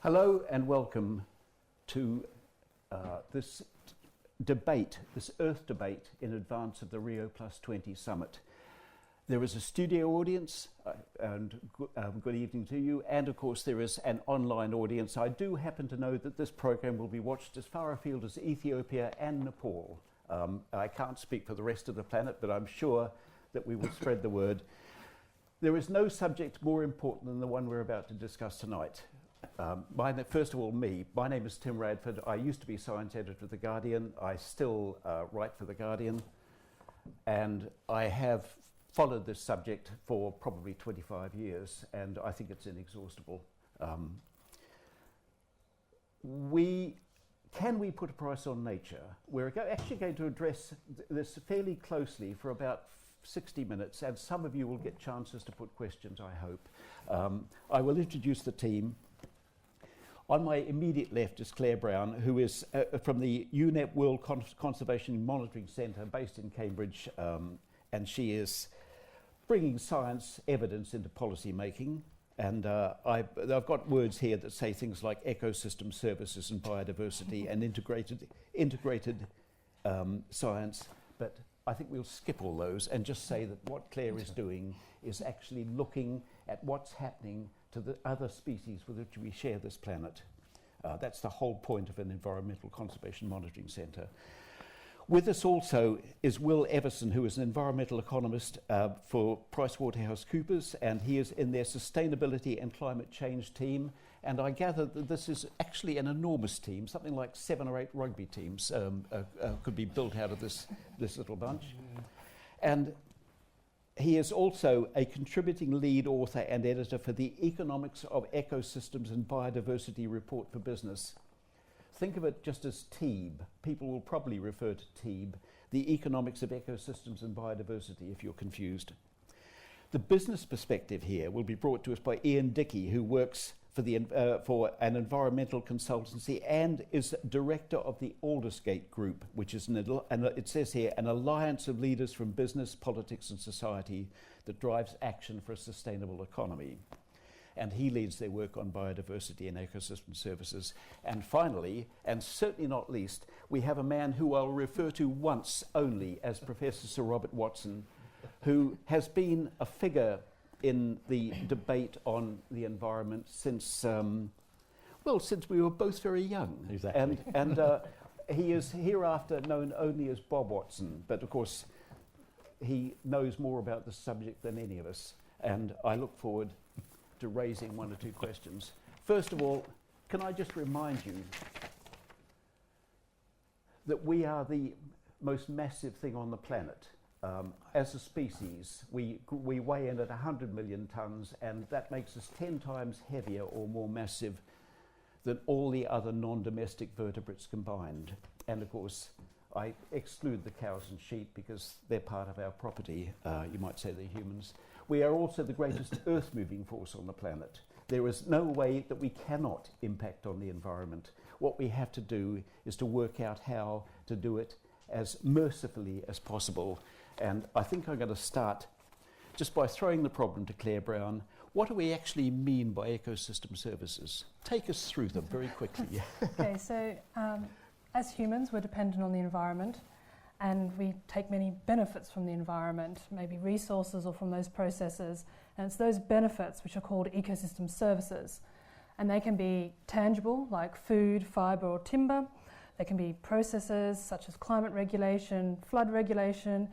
Hello and welcome to this debate, this Earth debate in advance of the Rio Plus 20 summit. There is a studio audience, and good evening to you, and of course there is an online audience. I do happen to know that this program will be watched as far afield as Ethiopia and Nepal. I can't speak for the rest of the planet, but I'm sure that we will spread the word. There is no subject more important than the one we're about to discuss tonight. First of all, my name is Tim Radford. I used to be science editor of The Guardian. I still write for The Guardian, and I have followed this subject for probably 25 years, and I think it's inexhaustible. Can we put a price on nature? We're actually going to address this fairly closely for about 60 minutes, and some of you will get chances to put questions, I hope. I will introduce the team. On my immediate left is Claire Brown, who is from the UNEP World Conservation Monitoring Centre based in Cambridge, and she is bringing science evidence into policy making. And I've got words here that say things like ecosystem services and biodiversity and integrated science, but I think we'll skip all those and just say that what Claire is doing is actually looking at what's happening to the other species with which we share this planet. That's the whole point of an environmental conservation monitoring centre. With us also is Will Everson, who is an environmental economist for PricewaterhouseCoopers, and he is in their sustainability and climate change team. And I gather that this is actually an enormous team, something like 7 or 8 rugby teams could be built out of this little bunch. And he is also a contributing lead author and editor for the Economics of Ecosystems and Biodiversity report for business. Think of it just as TEEB. People will probably refer to TEEB, the Economics of Ecosystems and Biodiversity, if you're confused. The business perspective here will be brought to us by Ian Dickey, who works for an environmental consultancy and is director of the Aldersgate Group, which is, it says here, an alliance of leaders from business, politics and society that drives action for a sustainable economy. And he leads their work on biodiversity and ecosystem services. And finally, and certainly not least, we have a man who I'll refer to once only as Professor Sir Robert Watson, who has been a figure in the debate on the environment since, since we were both very young. Exactly. And he is hereafter known only as Bob Watson, but of course he knows more about the subject than any of us, and I look forward to raising 1 or 2 questions. First of all, can I just remind you that we are the most massive thing on the planet. As a species, we weigh in at 100 million tons, and that makes us 10 times heavier or more massive than all the other non-domestic vertebrates combined. And of course, I exclude the cows and sheep because they're part of our property. You might say they're humans. We are also the greatest earth-moving force on the planet. There is no way that we cannot impact on the environment. What we have to do is to work out how to do it as mercifully as possible. And I think I'm going to start just by throwing the problem to Claire Brown. What do we actually mean by ecosystem services? Take us through them very quickly. Okay, so as humans, we're dependent on the environment, and we take many benefits from the environment, maybe resources or from those processes. And it's those benefits which are called ecosystem services. And they can be tangible, like food, fibre or timber. They can be processes such as climate regulation, flood regulation,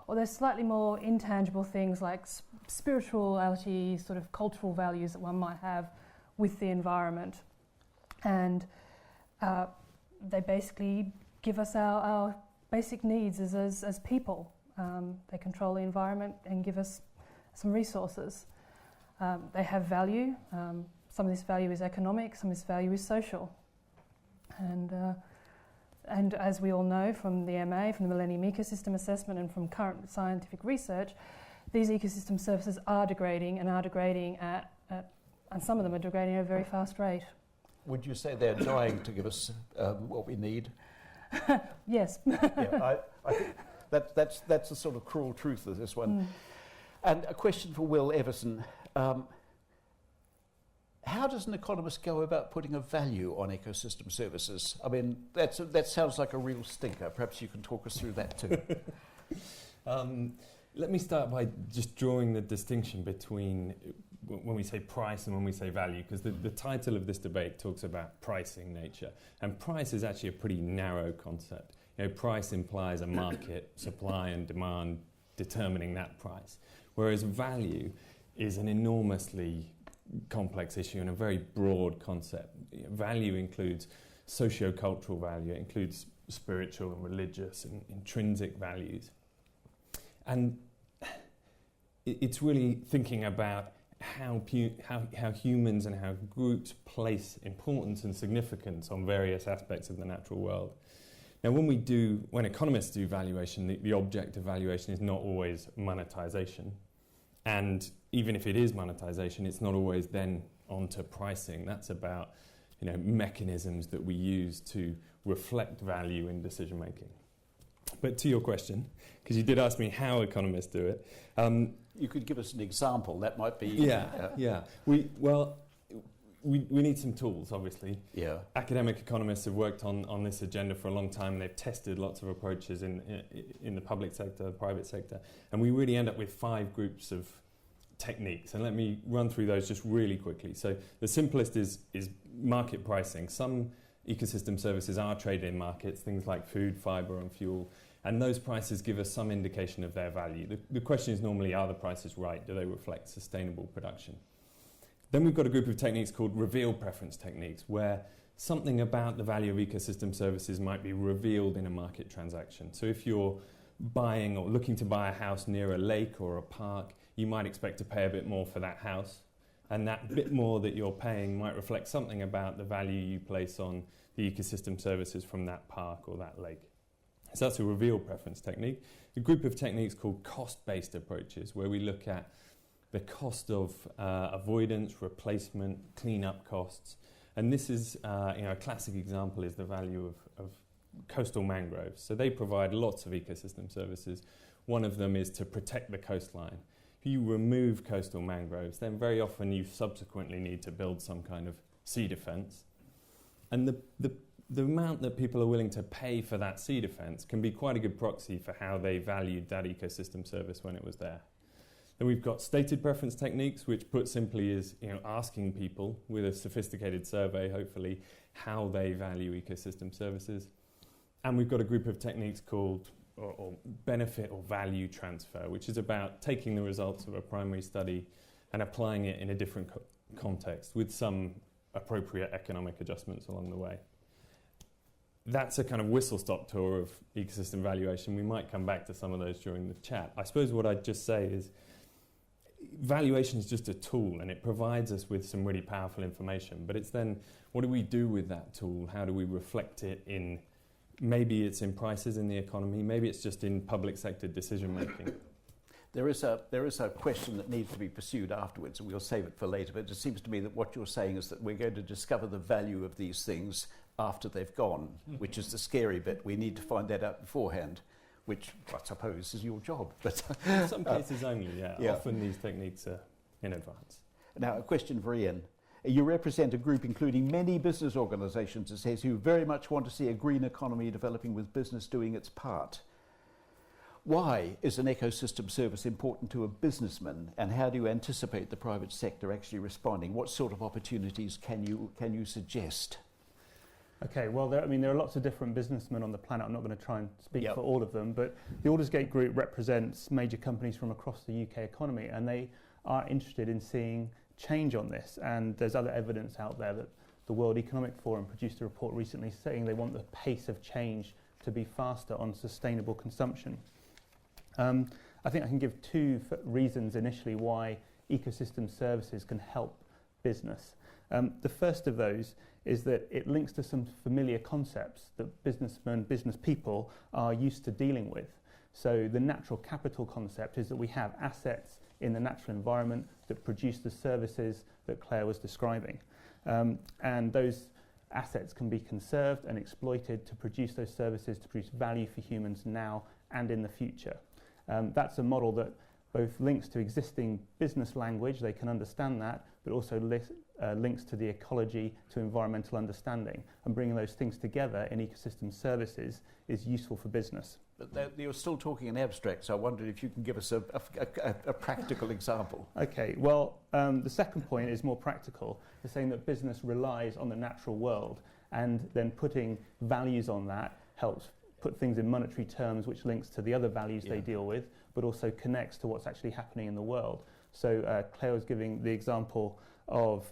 or there's slightly more intangible things like spirituality, sort of cultural values that one might have with the environment. And they basically give us our basic needs as people. They control the environment and give us some resources. They have value. Some of this value is economic, some of this value is social. And as we all know from the MA, from the Millennium Ecosystem Assessment and from current scientific research, these ecosystem services are degrading and some of them are degrading at a very fast rate. Would you say they're dying to give us what we need? Yes. Yeah, I think that's the sort of cruel truth of this one. And a question for Will Everson. How does an economist go about putting a value on ecosystem services? I mean, that sounds like a real stinker. Perhaps you can talk us through that too. Let me start by just drawing the distinction between when we say price and when we say value, because the title of this debate talks about pricing nature, and price is actually a pretty narrow concept. Price implies a market, supply and demand determining that price, whereas value is an enormously complex issue and a very broad concept. Value includes socio-cultural value, it includes spiritual and religious and intrinsic values. And it's really thinking about how humans and how groups place importance and significance on various aspects of the natural world. Now, when economists do valuation, the object of valuation is not always monetization. And even if it is monetization, it's not always then onto pricing. That's about mechanisms that we use to reflect value in decision making. But to your question, because you did ask me how economists do it. You could give us an example. That might be... Yeah. We need some tools, obviously. Yeah. Academic economists have worked on this agenda for a long time. They've tested lots of approaches in the public sector, the private sector, and we really end up with 5 groups of techniques. And let me run through those just really quickly. So the simplest is market pricing. Some ecosystem services are traded in markets, things like food, fibre and fuel, and those prices give us some indication of their value. The question is normally, are the prices right? Do they reflect sustainable production? Then we've got a group of techniques called reveal preference techniques, where something about the value of ecosystem services might be revealed in a market transaction. So if you're buying or looking to buy a house near a lake or a park, you might expect to pay a bit more for that house, and that bit more that you're paying might reflect something about the value you place on the ecosystem services from that park or that lake. So that's a reveal preference technique. A group of techniques called cost-based approaches, where we look at the cost of avoidance, replacement, clean-up costs. And this is, a classic example is the value of coastal mangroves. So they provide lots of ecosystem services. One of them is to protect the coastline. If you remove coastal mangroves, then very often you subsequently need to build some kind of sea defence. And the amount that people are willing to pay for that sea defence can be quite a good proxy for how they valued that ecosystem service when it was there. Then we've got stated preference techniques, which put simply is asking people with a sophisticated survey, hopefully, how they value ecosystem services. And we've got a group of techniques called or benefit or value transfer, which is about taking the results of a primary study and applying it in a different context with some appropriate economic adjustments along the way. That's a kind of whistle-stop tour of ecosystem valuation. We might come back to some of those during the chat. I suppose what I'd just say is valuation is just a tool, and it provides us with some really powerful information. But it's then, what do we do with that tool? How do we reflect it in, maybe it's in prices in the economy, maybe it's just in public sector decision-making. There is a question that needs to be pursued afterwards, and we'll save it for later, but it seems to me that what you're saying is that we're going to discover the value of these things after they've gone, which is the scary bit. We need to find that out beforehand, which I suppose is your job. But in some cases only, yeah. Often these techniques are in advance. Now, a question for Ian. You represent a group including many business organisations, it says, who very much want to see a green economy developing with business doing its part. Why is an ecosystem service important to a businessman, and how do you anticipate the private sector actually responding? What sort of opportunities can you suggest? Okay, well, there are lots of different businessmen on the planet. I'm not going to try and speak for all of them, but the Aldersgate Group represents major companies from across the UK economy, and they are interested in seeing change on this. And there's other evidence out there that the World Economic Forum produced a report recently saying they want the pace of change to be faster on sustainable consumption. I think I can give 2 reasons initially why ecosystem services can help business. The first of those is that it links to some familiar concepts that businessmen, business people are used to dealing with. So the natural capital concept is that we have assets in the natural environment that produce the services that Claire was describing. And those assets can be conserved and exploited to produce those services, to produce value for humans now and in the future. That's a model that both links to existing business language, they can understand that, but also links to the ecology, to environmental understanding, and bringing those things together in ecosystem services is useful for business. But you're still talking in abstract, so I wondered if you can give us a practical example. Okay, well, the second point is more practical. It's saying that business relies on the natural world, and then putting values on that helps put things in monetary terms, which links to the other values they deal with, but also connects to what's actually happening in the world. So Claire was giving the example of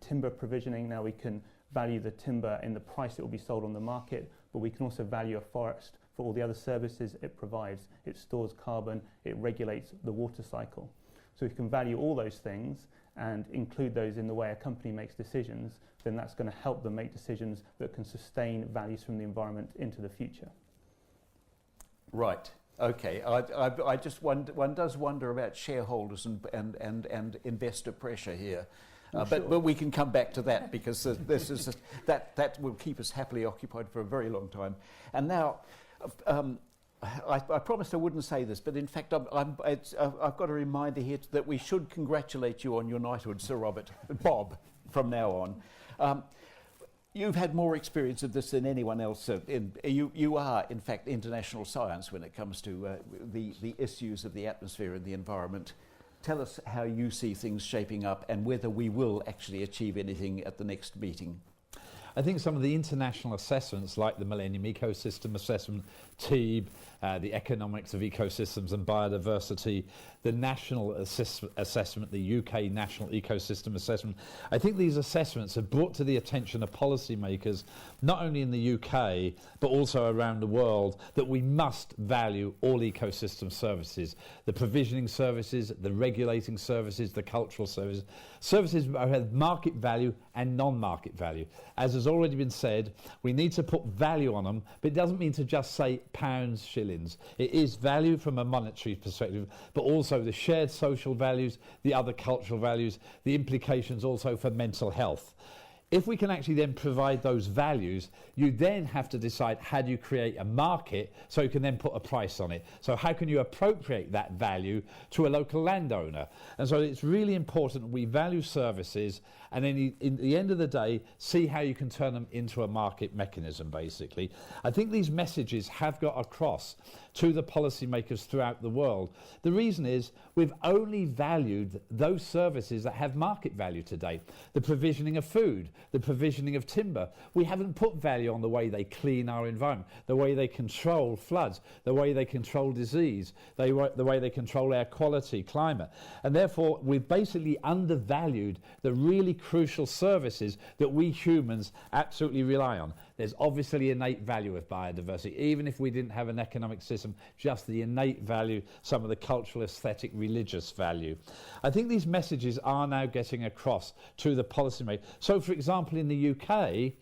timber provisioning. Now we can value the timber in the price it will be sold on the market, but we can also value a forest for all the other services it provides. It stores carbon, it regulates the water cycle. So if you can value all those things and include those in the way a company makes decisions, then that's going to help them make decisions that can sustain values from the environment into the future. Right. Okay. I just wonder, one does wonder about shareholders and investor pressure here. But we can come back to that, because this is that will keep us happily occupied for a very long time. And now, I promised I wouldn't say this, but in fact I've got a reminder here that we should congratulate you on your knighthood, Sir Bob, from now on. You've had more experience of this than anyone else. You are, in fact, international science when it comes to the issues of the atmosphere and the environment. Tell us how you see things shaping up and whether we will actually achieve anything at the next meeting. I think some of the international assessments, like the Millennium Ecosystem Assessment, TEEB, the economics of ecosystems and biodiversity, the national assessment, the UK National Ecosystem Assessment, I think these assessments have brought to the attention of policymakers, not only in the UK, but also around the world, that we must value all ecosystem services, the provisioning services, the regulating services, the cultural services, services that have market value and non-market value. As has already been said, we need to put value on them, but it doesn't mean to just say pounds, shillings. It is value from a monetary perspective, but also the shared social values, the other cultural values, the implications also for mental health. If we can actually then provide those values, you then have to decide how do you create a market so you can then put a price on it. So how can you appropriate that value to a local landowner? And so it's really important we value services, and then in the end of the day, see how you can turn them into a market mechanism, basically. I think these messages have got across to the policymakers throughout the world. The reason is we've only valued those services that have market value today. The provisioning of food, the provisioning of timber. We haven't put value on the way they clean our environment, the way they control floods, the way they control disease, the way they control air quality, climate. And therefore, we've basically undervalued the really crucial services that we humans absolutely rely on. There's obviously innate value of biodiversity, even if we didn't have an economic system, just the innate value, some of the cultural, aesthetic, religious value. I think these messages are now getting across to the policymakers. So, for example, in the UK,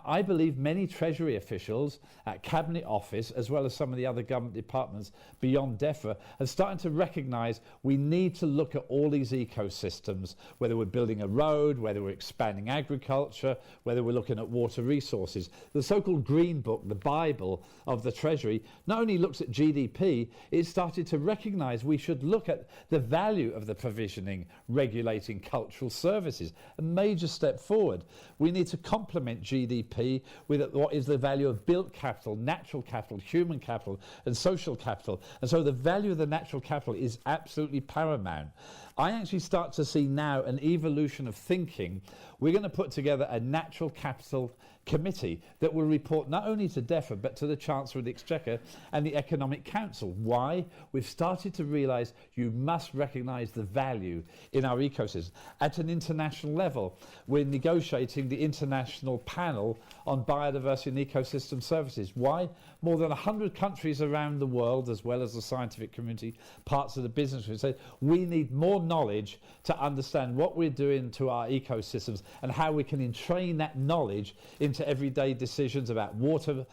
I believe many Treasury officials at Cabinet Office, as well as some of the other government departments beyond DEFRA, are starting to recognise we need to look at all these ecosystems, whether we're building a road, whether we're expanding agriculture, whether we're looking at water resources. The so-called Green Book, the Bible of the Treasury, not only looks at GDP, it started to recognise we should look at the value of the provisioning, regulating cultural services. A major step forward. We need to complement GDP with what is the value of built capital, natural capital, human capital and social capital. And so the value of the natural capital is absolutely paramount. I actually start to see now an evolution of thinking. We're going to put together a natural capital committee that will report not only to DEFRA but to the Chancellor of the Exchequer and the Economic Council. Why? We've started to realise you must recognise the value in our ecosystem. At an international level, we're negotiating the International Panel on Biodiversity and Ecosystem Services. Why? More than 100 countries around the world, as well as the scientific community, parts of the business, we say we need more knowledge to understand what we're doing to our ecosystems and how we can entrain that knowledge into everyday decisions about water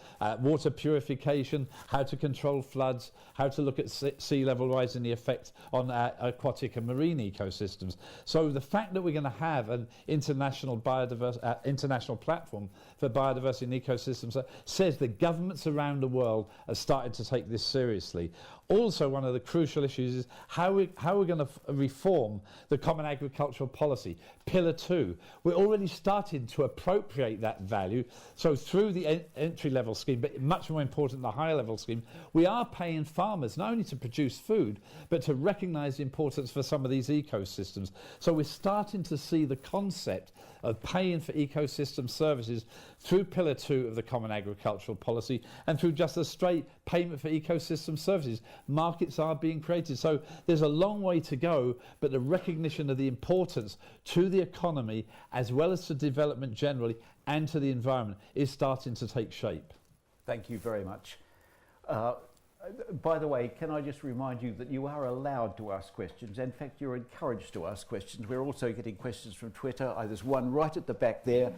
purification, how to control floods, how to look at sea level rise and the effect on aquatic and marine ecosystems. So the fact that we're going to have an international platform for biodiversity and ecosystems says that governments around the world are starting to take this seriously. Also, one of the crucial issues is how we're going to reform the Common Agricultural Policy. Pillar 2, we're already starting to appropriate that value. So through the entry-level scheme, but much more important, the higher-level scheme, we are paying farmers not only to produce food, but to recognise the importance for some of these ecosystems. So we're starting to see the concept of paying for ecosystem services through Pillar 2 of the Common Agricultural Policy and through just a straight payment for ecosystem services. Markets are being created. So there's a long way to go, but the recognition of the importance to the economy as well as to development generally and to the environment is starting to take shape. Thank you very much. By the way, can I just remind you that you are allowed to ask questions. In fact, you're encouraged to ask questions. We're also getting questions from Twitter. There's one right at the back there.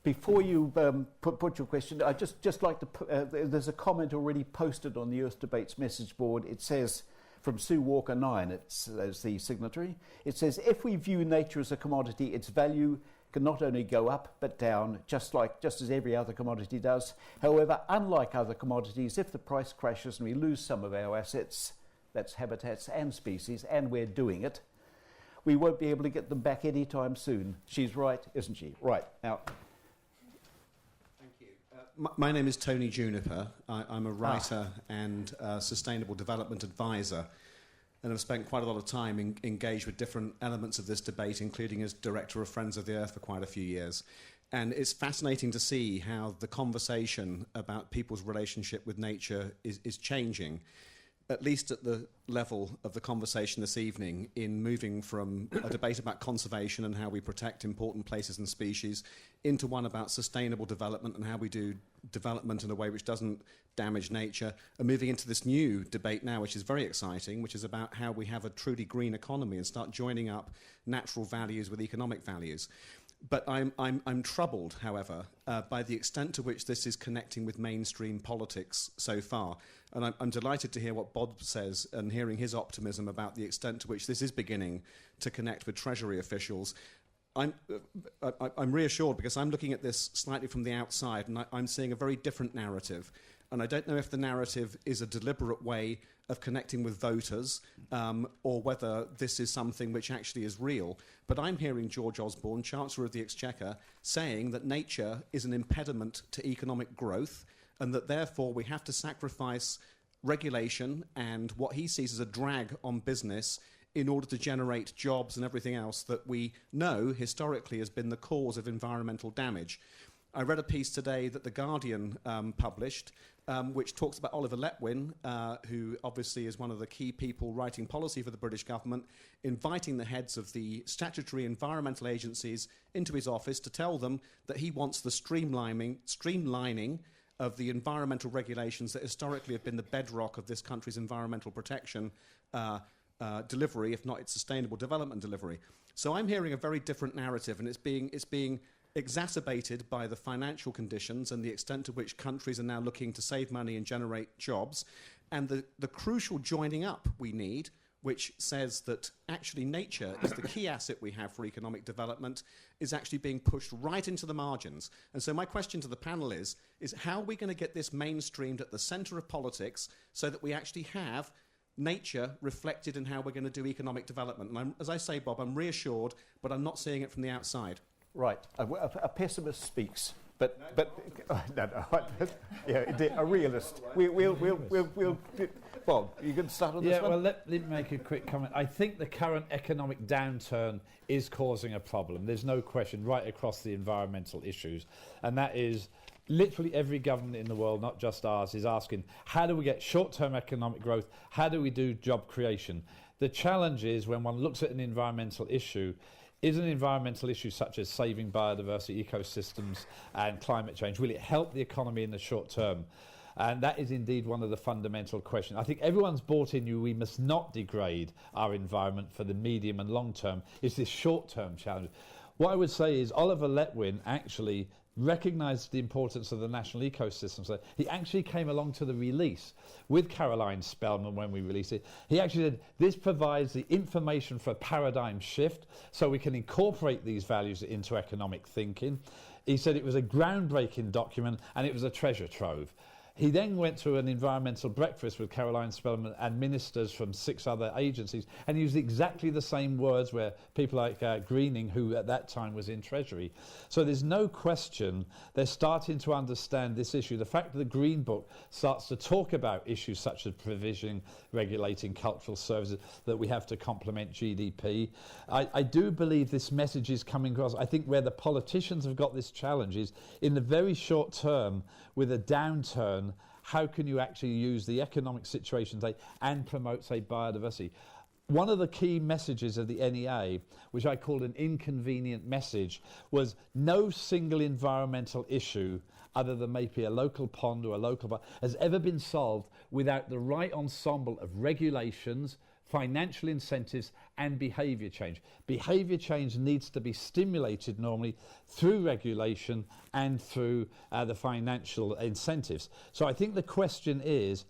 Before you put your question, I'd just like to there's a comment already posted on the Earth Debates message board. It says, from Sue Walker 9, it's as the signatory, it says, if we view nature as a commodity, its value can not only go up but down, just as every other commodity does. However, unlike other commodities, if the price crashes and we lose some of our assets, that's habitats and species, and we're doing it, we won't be able to get them back anytime soon. She's right, isn't she? Right. Now, thank you. My name is Tony Juniper. I'm a writer and sustainable development advisor, and I've spent quite a lot of time engaged with different elements of this debate, including as director of Friends of the Earth for quite a few years. And it's fascinating to see how the conversation about people's relationship with nature is changing, at least at the level of the conversation this evening, in moving from a debate about conservation and how we protect important places and species into one about sustainable development and how we do development in a way which doesn't damage nature, and moving into this new debate now, which is very exciting, which is about how we have a truly green economy and start joining up natural values with economic values. But I'm troubled, however, by the extent to which this is connecting with mainstream politics so far. And I'm delighted to hear what Bob says and hearing his optimism about the extent to which this is beginning to connect with Treasury officials. I'm reassured because I'm looking at this slightly from the outside, and I'm seeing a very different narrative. And I don't know if the narrative is a deliberate way of connecting with voters or whether this is something which actually is real. But I'm hearing George Osborne, Chancellor of the Exchequer, saying that nature is an impediment to economic growth and that therefore we have to sacrifice regulation and what he sees as a drag on business in order to generate jobs and everything else that we know historically has been the cause of environmental damage. I read a piece today that The Guardian published, which talks about Oliver Letwin, who obviously is one of the key people writing policy for the British government, inviting the heads of the statutory environmental agencies into his office to tell them that he wants the streamlining of the environmental regulations that historically have been the bedrock of this country's environmental protection delivery, if not its sustainable development delivery. So I'm hearing a very different narrative, and it's being exacerbated by the financial conditions and the extent to which countries are now looking to save money and generate jobs, and the crucial joining up we need, which says that actually nature is the key asset we have for economic development, is actually being pushed right into the margins. And so my question to the panel is how are we going to get this mainstreamed at the centre of politics so that we actually have nature reflected in how we're going to do economic development? And as I say, Bob, I'm reassured, but I'm not seeing it from the outside. Right, a pessimist speaks, but yeah, a realist. We'll Bob, you can start on this one? Yeah, well, let me make a quick comment. I think the current economic downturn is causing a problem. There's no question right across the environmental issues, and that is literally every government in the world, not just ours, is asking, how do we get short-term economic growth? How do we do job creation? The challenge is when one looks at an environmental issue, is an environmental issue such as saving biodiversity, ecosystems and climate change, will it help the economy in the short term? And that is indeed one of the fundamental questions. I think everyone's bought in you we must not degrade our environment for the medium and long term. It's this short term challenge. What I would say is Oliver Letwin actually recognised the importance of the national ecosystem. So he actually came along to the release with Caroline Spellman when we released it. He actually said this provides the information for a paradigm shift so we can incorporate these values into economic thinking. He said it was a groundbreaking document and it was a treasure trove. He then went to an environmental breakfast with Caroline Spelman and ministers from 6 other agencies and used exactly the same words where people like Greening, who at that time was in Treasury. So there's no question they're starting to understand this issue. The fact that the Green Book starts to talk about issues such as provisioning, regulating cultural services, that we have to complement GDP. I do believe this message is coming across. I think where the politicians have got this challenge is in the very short term with a downturn, how can you actually use the economic situation and promote, say, biodiversity? One of the key messages of the NEA, which I called an inconvenient message, was no single environmental issue other than maybe a local pond or a local bar has ever been solved without the right ensemble of regulations, financial incentives and behaviour change. Behaviour change needs to be stimulated normally through regulation and through the financial incentives. So I think the question is,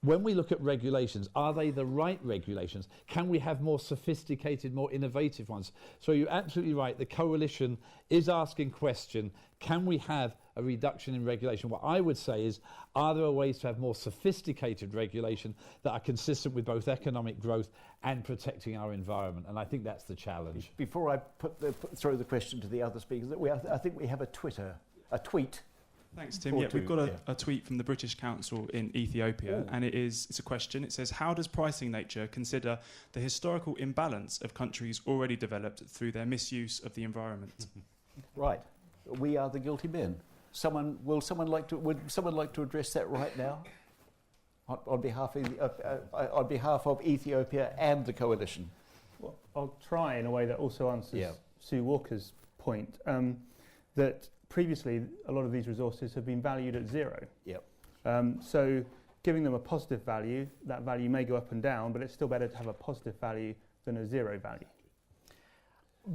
when we look at regulations, are they the right regulations? Can we have more sophisticated, more innovative ones? So you're absolutely right, the coalition is asking question, can we have a reduction in regulation? What I would say is, are there ways to have more sophisticated regulation that are consistent with both economic growth and protecting our environment? And I think that's the challenge. Before I throw the question to the other speakers, I think we have a tweet. Thanks, Tim. Yeah, we've got a tweet from the British Council in Ethiopia, and it's a question. It says, how does pricing nature consider the historical imbalance of countries already developed through their misuse of the environment? Right. We are the guilty men. Would someone like to address that right now? On behalf of Ethiopia and the coalition. Well, I'll try in a way that also answers Sue Walker's point, that previously a lot of these resources have been valued at 0. Yep. So giving them a positive value, that value may go up and down, but it's still better to have a positive value than a 0 value.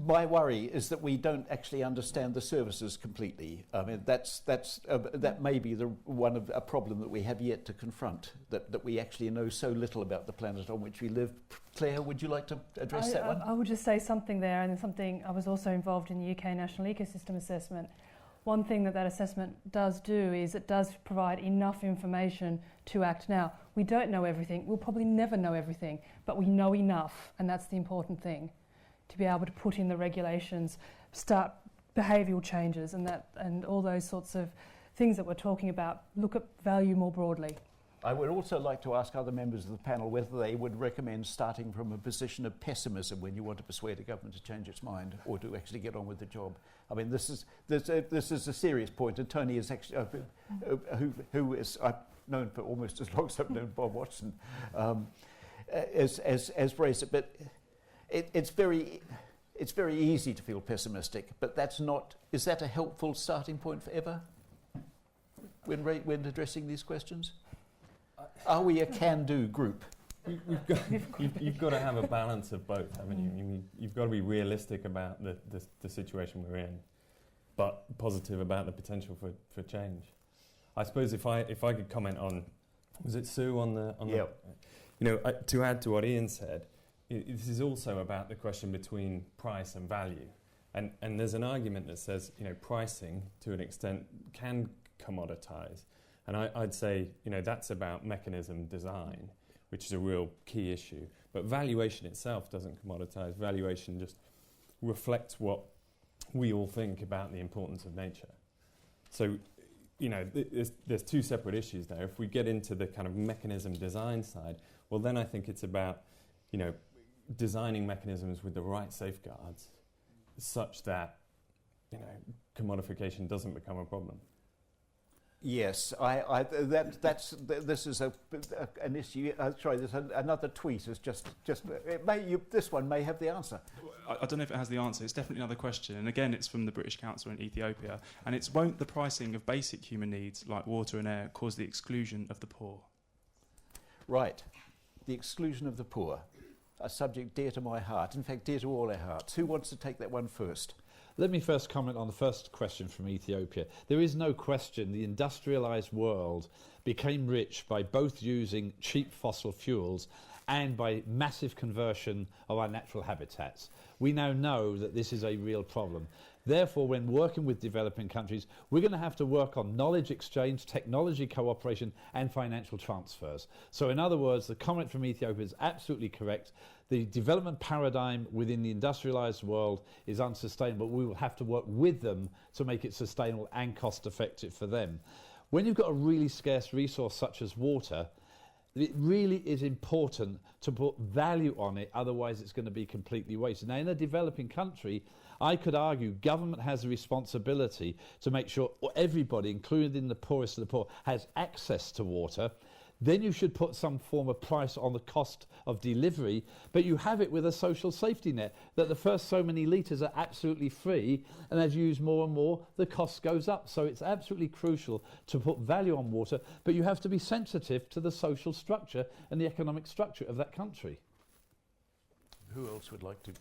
My worry is that we don't actually understand the services completely. I mean, that may be a problem that we have yet to confront, that we actually know so little about the planet on which we live. Claire, would you like to address that one? I would just say something there, and then something. I was also involved in the UK National Ecosystem Assessment. One thing that assessment does do is it does provide enough information to act now. We don't know everything. We'll probably never know everything, but we know enough, and that's the important thing, to be able to put in the regulations, start behavioural changes and all those sorts of things that we're talking about, look at value more broadly. I would also like to ask other members of the panel whether they would recommend starting from a position of pessimism when you want to persuade a government to change its mind or to actually get on with the job. I mean, this is a serious point, and Tony is actually, who is I've known for almost as long as I've known Bob Watson, as raised it, but it's very easy to feel pessimistic, but is that a helpful starting point forever when addressing these questions? Are we a can-do group? You've got to have a balance of both, haven't you? You've got to be realistic about the situation we're in, but positive about the potential for change. I suppose if I could comment on, was it Sue on the to add to what Ian said, this is also about the question between price and value, and there's an argument that says pricing to an extent can commoditize. And I'd say, that's about mechanism design, which is a real key issue. But valuation itself doesn't commoditize. Valuation just reflects what we all think about the importance of nature. So, there's two separate issues there. If we get into the kind of mechanism design side, well, then I think it's about, designing mechanisms with the right safeguards such that, commodification doesn't become a problem. Yes, this is an issue. Sorry, there's another tweet. Is just this one may have the answer. I don't know if it has the answer. It's definitely another question, and again, it's from the British Council in Ethiopia. And it's, won't the pricing of basic human needs like water and air cause the exclusion of the poor? Right, the exclusion of the poor, a subject dear to my heart. In fact, dear to all our hearts. Who wants to take that one first? Let me first comment on the first question from Ethiopia. There is no question the industrialised world became rich by both using cheap fossil fuels and by massive conversion of our natural habitats. We now know that this is a real problem. Therefore, when working with developing countries, we're going to have to work on knowledge exchange, technology cooperation, and financial transfers. So in other words, the comment from Ethiopia is absolutely correct. The development paradigm within the industrialized world is unsustainable. We will have to work with them to make it sustainable and cost effective for them. When you've got a really scarce resource such as water, it really is important to put value on it, otherwise it's going to be completely wasted. Now, in a developing country, I could argue government has a responsibility to make sure everybody, including the poorest of the poor, has access to water. Then you should put some form of price on the cost of delivery, but you have it with a social safety net, that the first so many litres are absolutely free, and as you use more and more, the cost goes up. So it's absolutely crucial to put value on water, but you have to be sensitive to the social structure and the economic structure of that country. Who else would like to?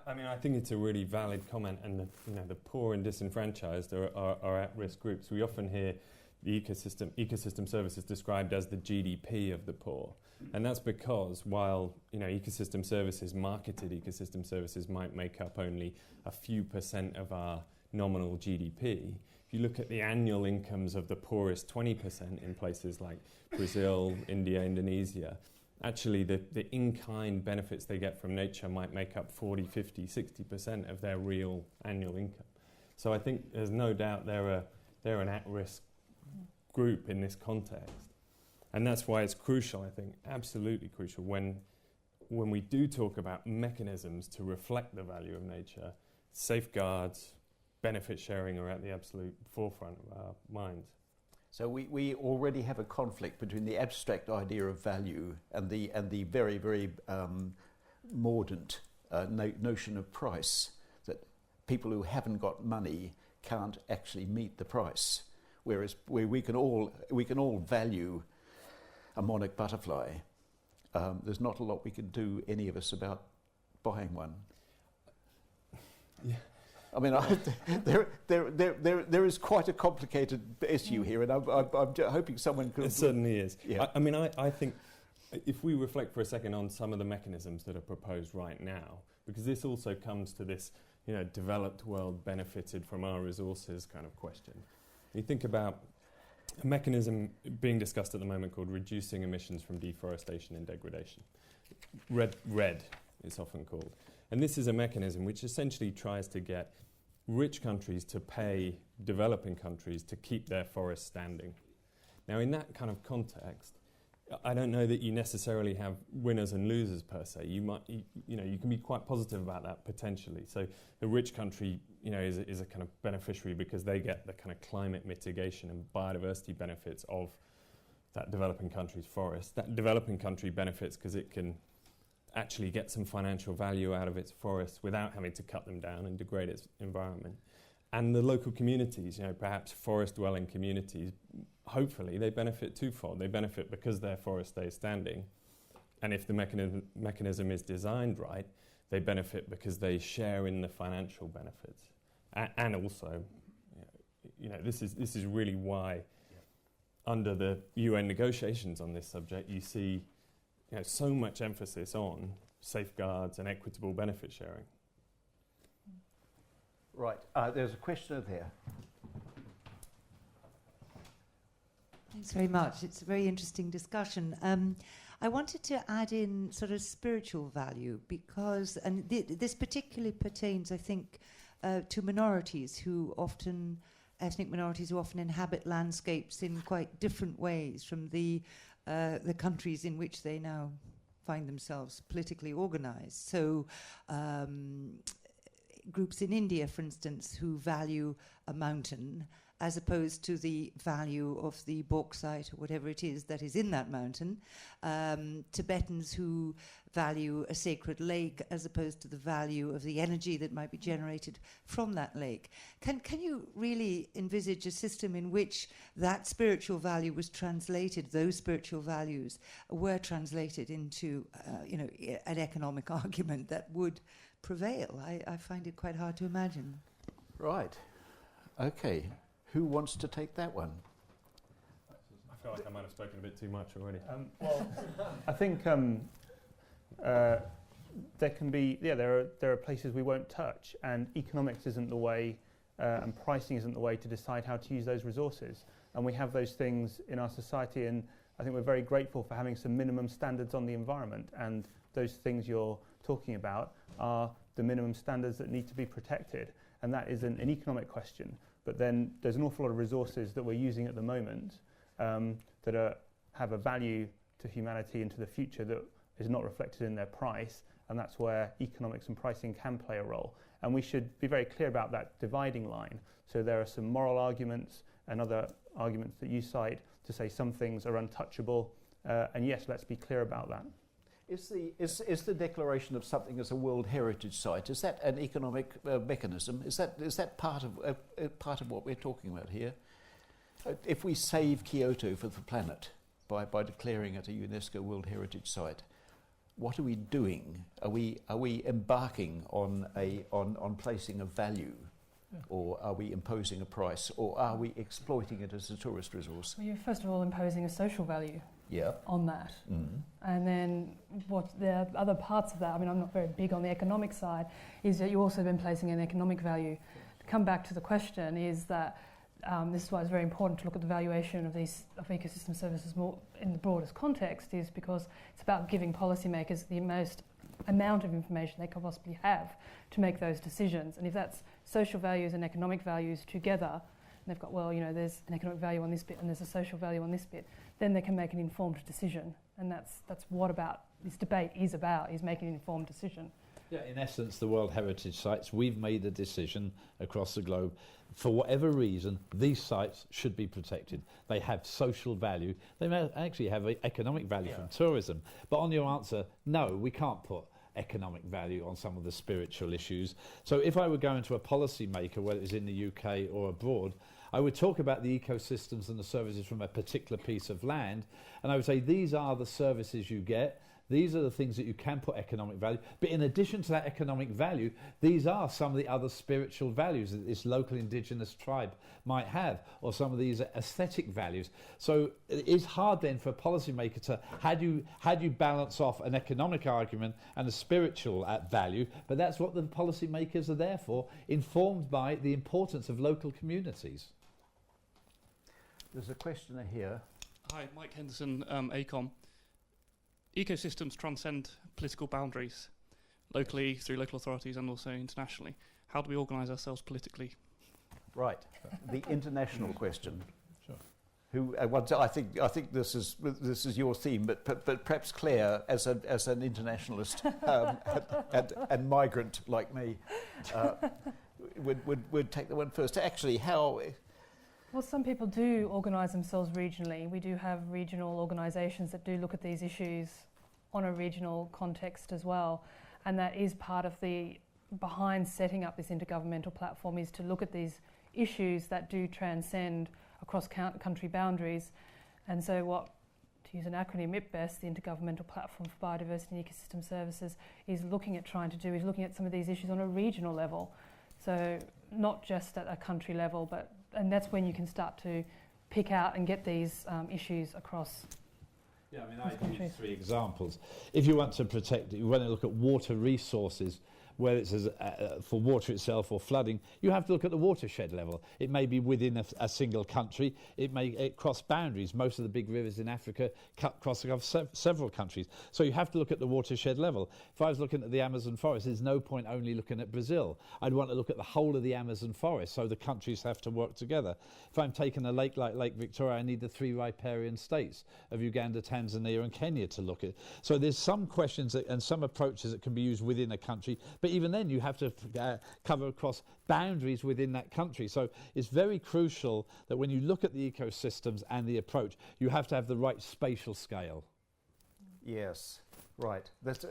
I mean, I think it's a really valid comment, and the poor and disenfranchised are at-risk groups. We often hear the ecosystem services described as the GDP of the poor, and that's because while ecosystem services, marketed ecosystem services, might make up only a few % of our nominal GDP. If you look at the annual incomes of the poorest 20% in places like Brazil, India, Indonesia, actually the in-kind benefits they get from nature might make up 40, 50, 60% of their real annual income. So I think there's no doubt they're an at-risk group in this context. And that's why it's crucial, I think, absolutely crucial, when we do talk about mechanisms to reflect the value of nature, safeguards, benefit sharing are at the absolute forefront of our minds. So we already have a conflict between the abstract idea of value and the very, very mordant notion of price, that people who haven't got money can't actually meet the price. Whereas we can all value a monarch butterfly. There's not a lot we can do, any of us, about buying one. Yeah. I mean, there is quite a complicated issue here, and I'm hoping someone could. It certainly is. Yeah. I think if we reflect for a second on some of the mechanisms that are proposed right now, because this also comes to this, developed world benefited from our resources kind of question. You think about a mechanism being discussed at the moment called reducing emissions from deforestation and degradation. RED it's often called. And this is a mechanism which essentially tries to get rich countries to pay developing countries to keep their forests standing. Now, in that kind of context, I don't know that you necessarily have winners and losers per se. You can be quite positive about that potentially. So the rich country, is a kind of beneficiary because they get the kind of climate mitigation and biodiversity benefits of that developing country's forest. That developing country benefits because it can actually get some financial value out of its forests without having to cut them down and degrade its environment. And the local communities, perhaps forest-dwelling communities, hopefully they benefit twofold. They benefit because their forest stays standing, and if the mechanism is designed right, they benefit because they share in the financial benefits. And also, this is really why, under the UN negotiations on this subject, you see so much emphasis on safeguards and equitable benefit sharing. Right, there's a questioner there. Thanks very much. It's a very interesting discussion. I wanted to add in sort of spiritual value because, and this particularly pertains, I think, to minorities who often, ethnic minorities who often inhabit landscapes in quite different ways from the countries in which they now find themselves politically organized. So groups in India, for instance, who value a mountain as opposed to the value of the bauxite or whatever it is that is in that mountain. Tibetans who value a sacred lake as opposed to the value of the energy that might be generated from that lake. Can you really envisage a system in which that spiritual value was translated, those spiritual values were translated into an economic argument that would prevail? I find it quite hard to imagine. Right. Okay. Who wants to take that one? I feel like I might have spoken a bit too much already. Well, I think there are places we won't touch, and economics isn't the way, and pricing isn't the way to decide how to use those resources. And we have those things in our society, and I think we're very grateful for having some minimum standards on the environment, and those things you're talking about are the minimum standards that need to be protected. And that isn't an economic question, but then there's an awful lot of resources that we're using at the moment that have a value to humanity and to the future that is not reflected in their price, and that's where economics and pricing can play a role. And we should be very clear about that dividing line. So there are some moral arguments and other arguments that you cite to say some things are untouchable, and yes, let's be clear about that. Is the declaration of something as a World Heritage Site, is that an economic mechanism? Is that part of what we're talking about here? If we save Kyoto for the planet by declaring it a UNESCO World Heritage Site, what are we doing? Are we embarking on placing a value, or are we imposing a price, or are we exploiting it as a tourist resource? Well, you're first of all imposing a social value. Yeah. On that. Mm-hmm. And then what the other parts of that, I mean, I'm not very big on the economic side, is that you've also been placing an economic value. To come back to the question is that this is why it's very important to look at the valuation of these ecosystem services more in the broadest context, is because it's about giving policymakers the most amount of information they can possibly have to make those decisions. And if that's social values and economic values together, and they've got, well, there's an economic value on this bit and there's a social value on this bit, then they can make an informed decision. And that's what this debate is about, is making an informed decision. Yeah, in essence, the World Heritage Sites, we've made a decision across the globe. For whatever reason, these sites should be protected. They have social value. They may actually have economic value from tourism. But on your answer, no, we can't put economic value on some of the spiritual issues. So if I were going to a policy maker, whether it's in the UK or abroad, I would talk about the ecosystems and the services from a particular piece of land, and I would say these are the services you get, these are the things that you can put economic value, but in addition to that economic value, these are some of the other spiritual values that this local indigenous tribe might have, or some of these aesthetic values. So it is hard then for a policymaker to, how do you balance off an economic argument and a spiritual value, but that's what the policymakers are there for, informed by the importance of local communities. There's a questioner here. Hi, Mike Henderson, ACOM. Ecosystems transcend political boundaries, locally, through local authorities, and also internationally. How do we organise ourselves politically? Right, the international question. Sure. Who? I think this is your theme, but perhaps Claire, as an internationalist and migrant like me, would take the one first. Actually, how? Well, some people do organise themselves regionally. We do have regional organisations that do look at these issues on a regional context as well. And that is part of the behind setting up this intergovernmental platform, is to look at these issues that do transcend across country boundaries. And so to use an acronym, IPBES, the Intergovernmental Platform for Biodiversity and Ecosystem Services, is looking at some of these issues on a regional level. So not just at a country level, and that's when you can start to pick out and get these issues across. Yeah, I mean, I use 3 examples. If you want to protect, you want to look at water resources, whether it's for water itself or flooding, you have to look at the watershed level. It may be within a single country. It may cross boundaries. Most of the big rivers in Africa cross several countries. So you have to look at the watershed level. If I was looking at the Amazon forest, there's no point only looking at Brazil. I'd want to look at the whole of the Amazon forest, so the countries have to work together. If I'm taking a lake like Lake Victoria, I need the 3 riparian states of Uganda, Tanzania and Kenya to look at. So there's some questions and some approaches that can be used within a country, but even then you have to cover across boundaries within that country. So it's very crucial that when you look at the ecosystems and the approach, you have to have the right spatial scale. Yes, right. There's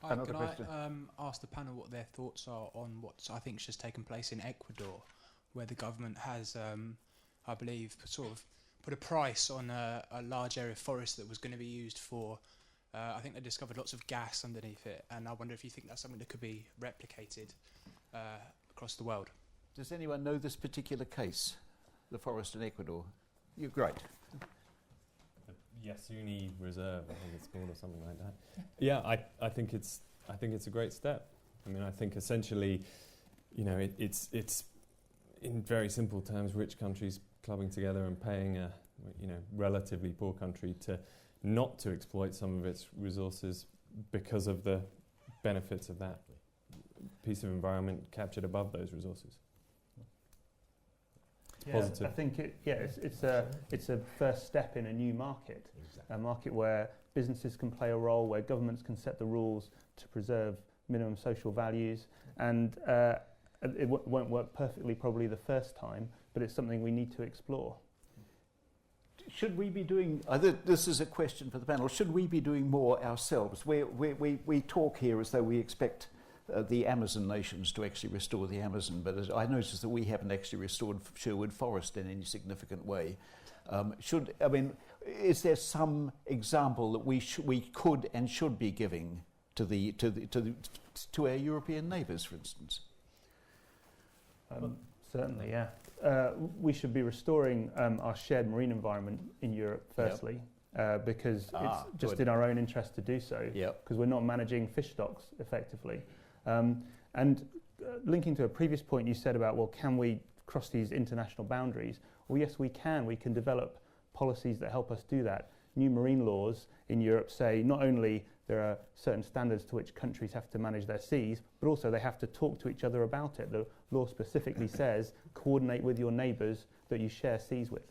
another question. Can I ask the panel what their thoughts are on what I think has just taken place in Ecuador, where the government has, I believe, sort of put a price on a large area of forest that was going to be used for I think they discovered lots of gas underneath it, and I wonder if you think that's something that could be replicated across the world. Does anyone know this particular case, the forest in Ecuador? You're great. Yasuni Reserve, I think it's called, or something like that. Yeah, I think it's a great step. I mean, I think essentially, it's in very simple terms, rich countries clubbing together and paying a relatively poor country not to exploit some of its resources because of the benefits of that piece of environment captured above those resources. Yeah, Positive. I think it's a first step in a new market, a market where businesses can play a role, where governments can set the rules to preserve minimum social values, and it won't work perfectly probably the first time, but it's something we need to explore. Should we be doing, this is a question for the panel, should we be doing more ourselves? We talk here as though we expect the Amazon nations to actually restore the Amazon, but I noticed that we haven't actually restored Sherwood Forest in any significant way. Is there some example that we could and should be giving to our European neighbours, for instance? Certainly, yeah. We should be restoring our shared marine environment in Europe, firstly, because it's just in our own interest to do so, because we're not managing fish stocks effectively. And linking to a previous point you said about, well, can we cross these international boundaries? Well, yes, we can. We can develop policies that help us do that. New marine laws in Europe say not only there are certain standards to which countries have to manage their seas, but also they have to talk to each other about it. The law specifically says coordinate with your neighbours that you share seas with.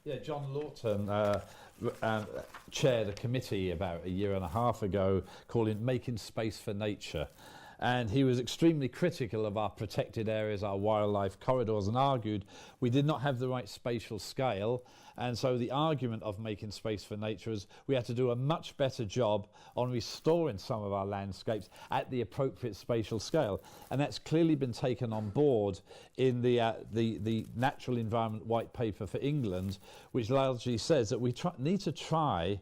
Yeah, John Lawton chaired a committee about a year and a half ago called Making Space for Nature. And he was extremely critical of our protected areas, our wildlife corridors, and argued we did not have the right spatial scale. And so the argument of making space for nature is we had to do a much better job on restoring some of our landscapes at the appropriate spatial scale. And that's clearly been taken on board in the Natural Environment White Paper for England, which largely says that we need to try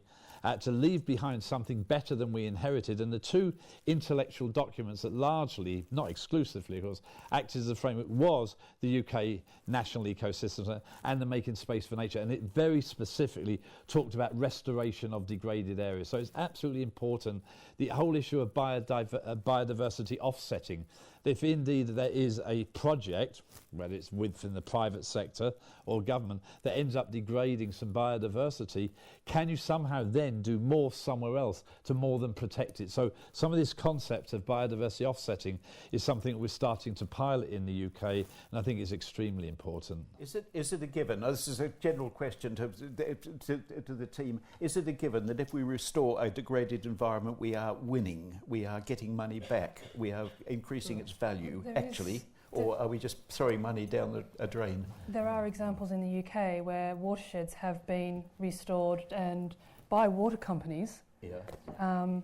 to leave behind something better than we inherited. And the two intellectual documents that largely, not exclusively of course, acted as a framework was the UK National Ecosystems and the Making Space for Nature. And it very specifically talked about restoration of degraded areas. So it's absolutely important, the whole issue of biodiversity offsetting. If indeed there is a project, whether it's within the private sector or government, that ends up degrading some biodiversity, can you somehow then do more somewhere else to more than protect it? So some of this concept of biodiversity offsetting is something that we're starting to pilot in the UK, and I think it's extremely important. Is it a given? Now, this is a general question to the team. Is it a given that if we restore a degraded environment, we are winning, we are getting money back, we are increasing its value, actually? Or are we just throwing money down a drain? There are examples in the UK where watersheds have been restored and by water companies to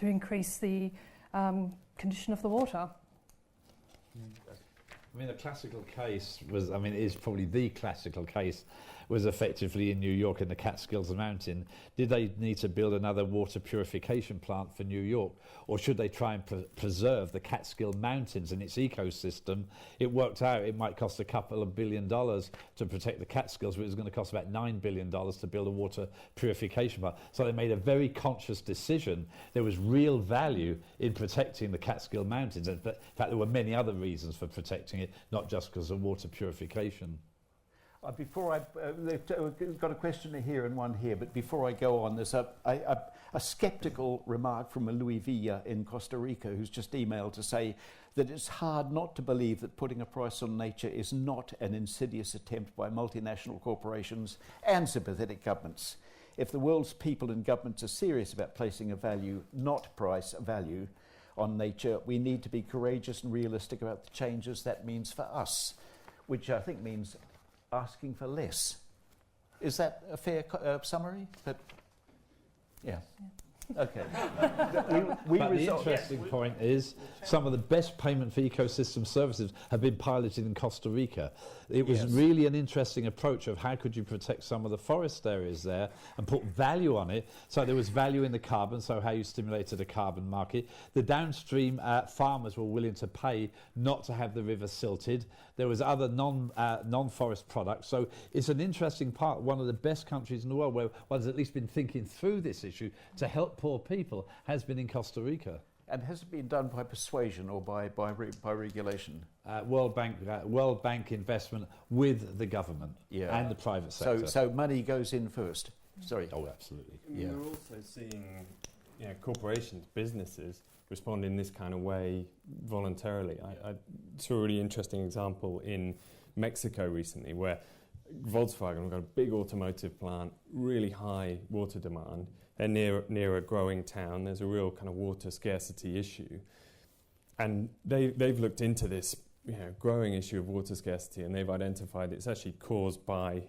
increase the condition of the water. I mean, the classical case was, is probably the classical case, was effectively in New York in the Catskills Mountain. Did they need to build another water purification plant for New York? Or should they try and preserve the Catskill Mountains and its ecosystem? It worked out it might cost a couple of $1 billion to protect the Catskills, but it was going to cost about $9 billion to build a water purification plant. So they made a very conscious decision. There was real value in protecting the Catskill Mountains. In fact, there were many other reasons for protecting it, not just because of water purification. We've got a question here and one here, but before I go on, there's a sceptical remark from a Louis Villa in Costa Rica who's just emailed to say that it's hard not to believe that putting a price on nature is not an insidious attempt by multinational corporations and sympathetic governments. If the world's people and governments are serious about placing a value, not price, a value, on nature, we need to be courageous and realistic about the changes that means for us, which I think means asking for less. Is that a fair summary? But, yeah. Okay. But the interesting point is some of the best payment for ecosystem services have been piloted in Costa Rica. It was really an interesting approach of how could you protect some of the forest areas there and put value on it. So there was value in the carbon, so how you stimulated a carbon market. The downstream farmers were willing to pay not to have the river silted. There was other non-forest products. So it's an interesting part. One of the best countries in the world where one's at least been thinking through this issue to help poor people has been in Costa Rica. And has it been done by persuasion or by regulation? World Bank investment with the government and the private sector. So money goes in first. Sorry. Oh, absolutely. Yeah. We're also seeing corporations, businesses respond in this kind of way voluntarily. I saw a really interesting example in Mexico recently where Volkswagen have got a big automotive plant, really high water demand. They're near a growing town. There's a real kind of water scarcity issue. And they've looked into this growing issue of water scarcity, and they've identified it's actually caused by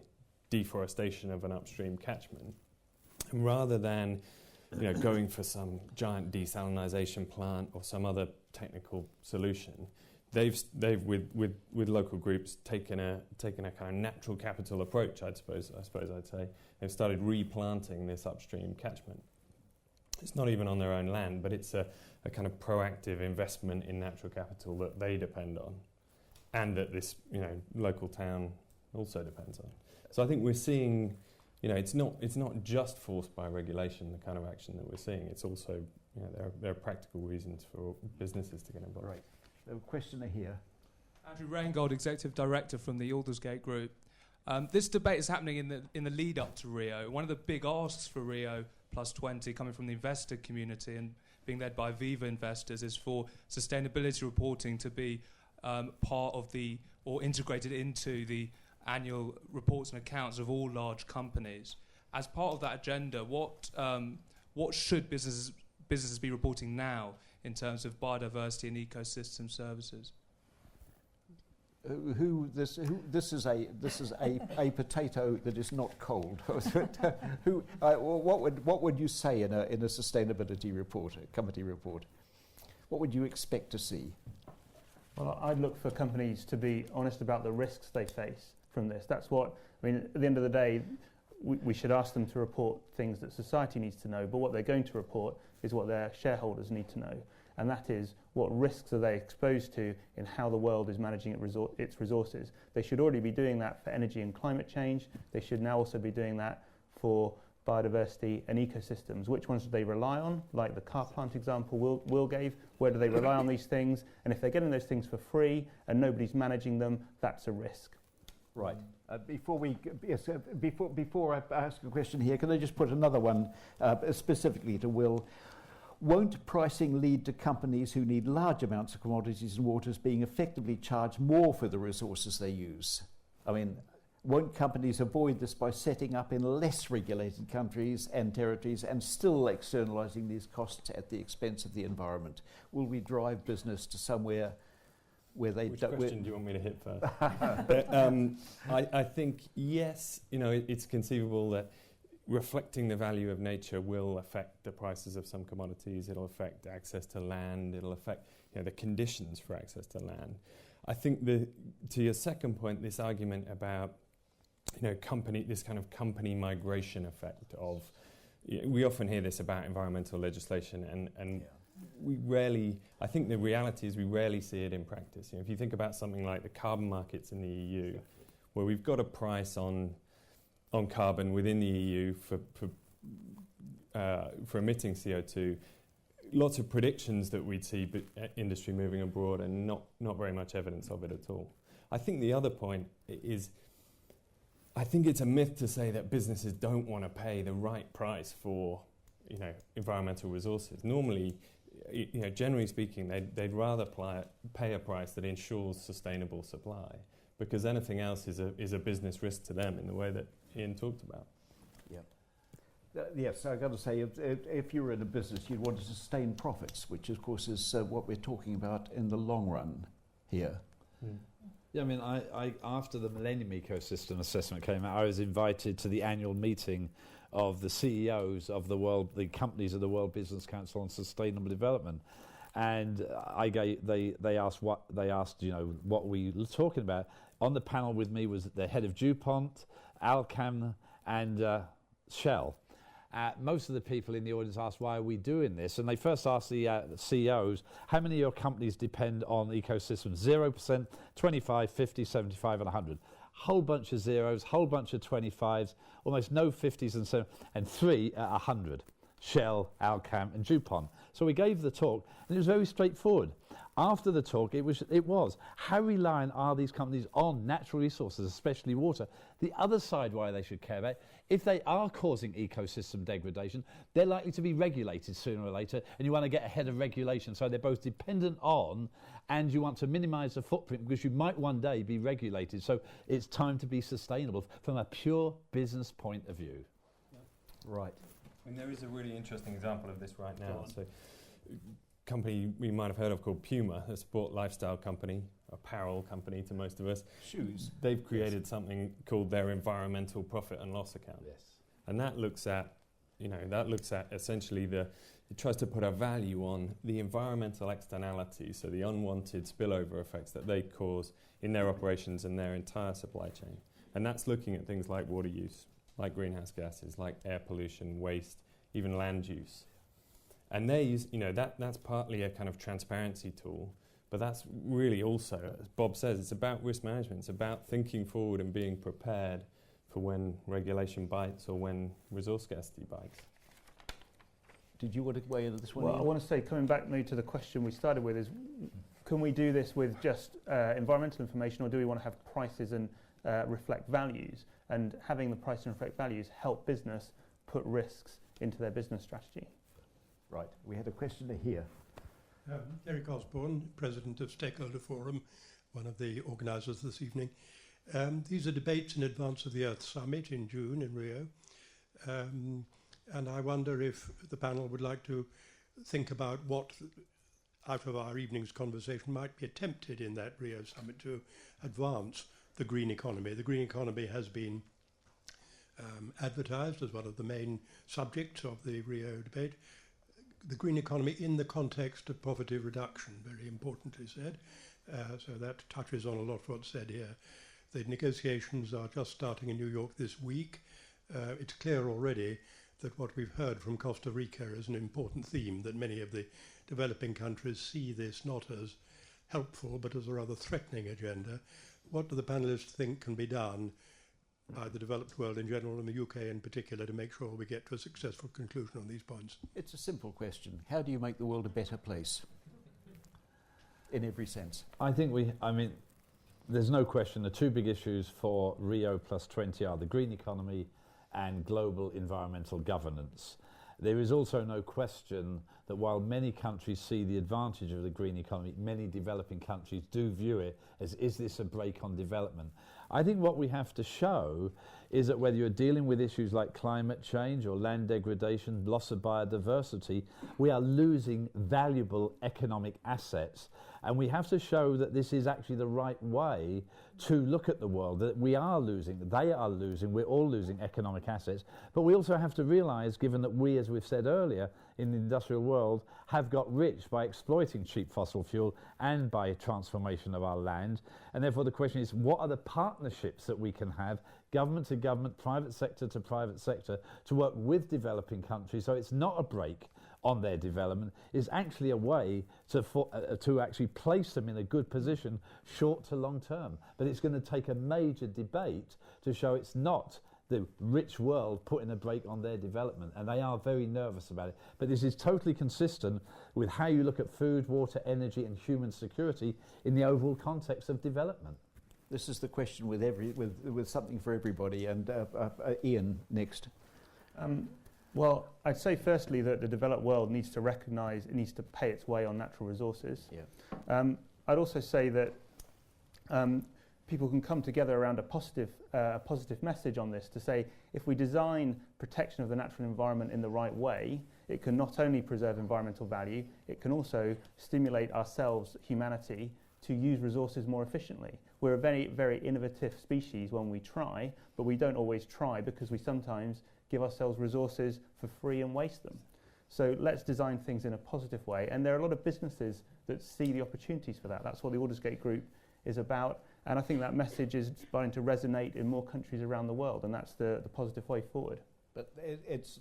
deforestation of an upstream catchment. And rather than going for some giant desalinization plant or some other technical solution, they've with local groups taken a kind of natural capital approach. I suppose I'd say they've started replanting this upstream catchment. It's not even on their own land, but it's a kind of proactive investment in natural capital that they depend on, and that this local town also depends on. So I think we're seeing, it's not just forced by regulation, the kind of action that we're seeing. It's also there are practical reasons for businesses to get involved. Right. A questioner here. Andrew Reingold, Executive Director from the Aldersgate Group. This debate is happening in the lead up to Rio. One of the big asks for Rio +20 coming from the investor community and being led by Viva investors is for sustainability reporting to be part of or integrated into the annual reports and accounts of all large companies. As part of that agenda, what should businesses be reporting now in terms of biodiversity and ecosystem services? This is a potato that is not cold. What would you say in a sustainability report, a committee report? What would you expect to see? Well, I'd look for companies to be honest about the risks they face from this. That's what at the end of the day, we should ask them to report things that society needs to know, but what they're going to report is what their shareholders need to know. And that is, what risks are they exposed to in how the world is managing its resources. They should already be doing that for energy and climate change. They should now also be doing that for biodiversity and ecosystems. Which ones do they rely on? Like the car plant example Will gave, where do they rely on these things? And if they're getting those things for free and nobody's managing them, that's a risk. Right. Before I ask a question here, can I just put another one specifically to Will? Won't pricing lead to companies who need large amounts of commodities and waters being effectively charged more for the resources they use? I mean, won't companies avoid this by setting up in less regulated countries and territories and still externalizing these costs at the expense of the environment? Will we drive business to somewhere where they... Which question do you want me to hit first? I think, yes, it's conceivable that reflecting the value of nature will affect the prices of some commodities. It'll affect access to land. It'll affect the conditions for access to land. I think to your second point, this argument about this kind of company migration effect of, we often hear this about environmental legislation, and we rarely. I think the reality is we rarely see it in practice. If you think about something like the carbon markets in the EU, where we've got a price on carbon within the EU for emitting CO2, lots of predictions that we'd see industry moving abroad and not very much evidence of it at all. I think the other point is, I think it's a myth to say that businesses don't want to pay the right price for environmental resources. Normally, generally speaking, they'd rather pay a price that ensures sustainable supply, because anything else is a business risk to them in the way that Ian talked about. Yeah. Yes, I've got to say, if you were in a business, you'd want to sustain profits, which of course is what we're talking about in the long run here. Mm. Yeah, I mean, I after the Millennium Ecosystem Assessment came out, I was invited to the annual meeting of the CEOs of the companies of the World Business Council on Sustainable Development. And they asked what we were talking about. On the panel with me was the head of DuPont, Alcam, and Shell. Most of the people in the audience asked, why are we doing this? And they first asked the CEOs, how many of your companies depend on ecosystems? 0%, 25, 50, 75, and 100. Whole bunch of zeros, whole bunch of 25s, almost no 50s and 7, and 3 at 100. Shell, Alcam, and DuPont. So we gave the talk, and it was very straightforward. After the talk, it was how reliant are these companies on natural resources, especially water? The other side why they should care about, if they are causing ecosystem degradation, they're likely to be regulated sooner or later, and you want to get ahead of regulation. So they're both dependent on, and you want to minimize the footprint because you might one day be regulated. So it's time to be sustainable from a pure business point of view. Right. And there is a really interesting example of this right now. So, company we might have heard of called Puma, a sport lifestyle company, apparel company to most of us. Shoes. They've created something called their environmental profit and loss account. Yes. And that looks at, essentially it tries to put a value on the environmental externalities, so the unwanted spillover effects that they cause in their operations and their entire supply chain. And that's looking at things like water use, like greenhouse gases, like air pollution, waste, even land use. And they use, that's partly a kind of transparency tool, but that's really also, as Bob says, it's about risk management. It's about thinking forward and being prepared for when regulation bites or when resource scarcity bites. Did you want to weigh in on this one? Well, I want to say, coming back maybe to the question we started with, is can we do this with just environmental information, or do we want to have prices and reflect values? And having the price and reflect values help business put risks into their business strategy. Right. We had a questioner here. Eric Osborne, President of Stakeholder Forum, one of the organisers this evening. These are debates in advance of the Earth Summit in June in Rio. And I wonder if the panel would like to think about what, out of our evening's conversation, might be attempted in that Rio Summit to advance the green economy. The green economy has been advertised as one of the main subjects of the Rio debate. The green economy in the context of poverty reduction, very importantly said. So that touches on a lot of what's said here. The negotiations are just starting in New York this week. It's clear already that what we've heard from Costa Rica is an important theme, that many of the developing countries see this not as helpful but as a rather threatening agenda. What do the panelists think can be done by the developed world in general and the UK in particular to make sure we get to a successful conclusion on these points? It's a simple question. How do you make the world a better place? In every sense. I think there's no question the two big issues for Rio +20 are the green economy and global environmental governance. There is also no question that while many countries see the advantage of the green economy, many developing countries do view it as, is this a brake on development? I think what we have to show is that whether you're dealing with issues like climate change or land degradation, loss of biodiversity, we are losing valuable economic assets. And we have to show that this is actually the right way to look at the world, that we are losing, they are losing, we're all losing economic assets. But we also have to realize, given that we, as we've said earlier, in the industrial world, have got rich by exploiting cheap fossil fuel and by transformation of our land. And therefore the question is, what are the partnerships that we can have, government to government, private sector to private sector, to work with developing countries so it's not a brake on their development, is actually a way to actually place them in a good position short to long term. But it's going to take a major debate to show it's not the rich world putting a brake on their development, and they are very nervous about it. But this is totally consistent with how you look at food, water, energy and human security in the overall context of development. This is the question with something for everybody. And Ian, next. Well, I'd say firstly that the developed world needs to recognise it needs to pay its way on natural resources. Yeah. I'd also say that people can come together around a positive message on this to say if we design protection of the natural environment in the right way, it can not only preserve environmental value, it can also stimulate ourselves, humanity, to use resources more efficiently. We're a very, very innovative species when we try, but we don't always try because we sometimes give ourselves resources for free and waste them. So let's design things in a positive way. And there are a lot of businesses that see the opportunities for that. That's what the Aldersgate Group is about. And I think that message is starting to resonate in more countries around the world, and that's the positive way forward. But it's